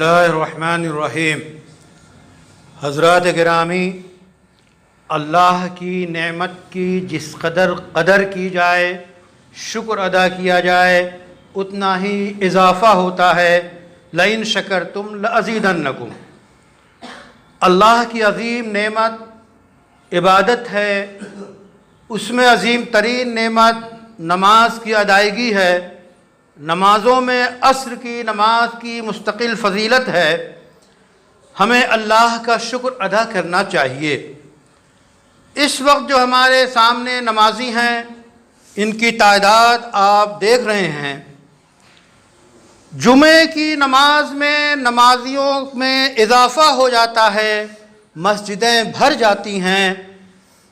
बिस्मिल्लाहिर्रहमानिर्रहीम। हज़रात गिरामी, अल्लाह की नेमत की जिस कदर की जाए, शुक्र अदा किया जाए, उतना ही इजाफ़ा होता है। लइन शकरतुम लअज़ीदन्नकुम। अल्लाह की अज़ीम नेमत इबादत है। उसमें अज़ीम तरीन नेमत नमाज की अदायगी है। नमाज़ों में असर की नमाज की मुस्तकिल फ़जीलत है। हमें अल्लाह का शुक्र अदा करना चाहिए। इस वक्त जो हमारे सामने नमाजी हैं, इनकी तादाद आप देख रहे हैं। जुमे की नमाज में नमाजियों में इजाफ़ा हो जाता है, मस्जिदें भर जाती हैं।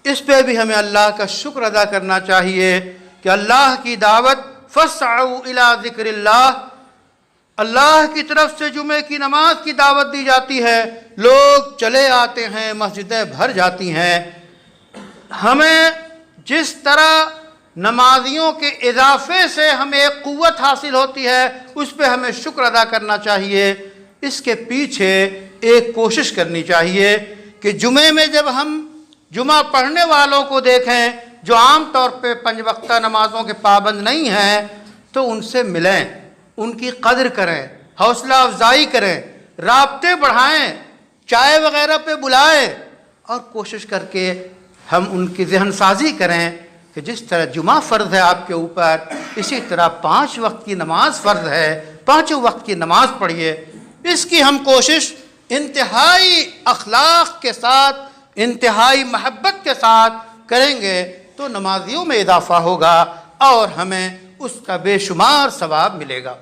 इस पे भी हमें अल्लाह का शुक्र अदा करना चाहिए कि अल्लाह की दावत फस्अऊ इला ज़िक्रिल्लाह, अल्लाह की तरफ से जुमे की नमाज की दावत दी जाती है, लोग चले आते हैं, मस्जिदें भर जाती हैं। हमें जिस तरह नमाजियों के इजाफे से हमें एक क़ुव्वत हासिल होती है, उस पर हमें शुक्र अदा करना चाहिए। इसके पीछे एक कोशिश करनी चाहिए कि जुमे में जब हम जुमा पढ़ने वालों को देखें जो आम तौर पे 5 वक्ता नमाज़ों के पाबंद नहीं हैं, तो उनसे मिलें, उनकी कदर करें, हौसला अफजाई करें, राब्ते बढ़ाएं, चाय वगैरह पे बुलाएं और कोशिश करके हम उनकी ज़हन साजी करें कि जिस तरह जुमा फ़र्ज़ है आपके ऊपर, इसी तरह 5 वक्त की नमाज फ़र्ज़ है, 5 वक्त की नमाज पढ़िए। इसकी हम कोशिश इंतहाई अखलाक के साथ, इंतहाई महब्बत के साथ करेंगे तो नमाजियों में इजाफ़ा होगा और हमें उसका बेशुमार सवाब मिलेगा।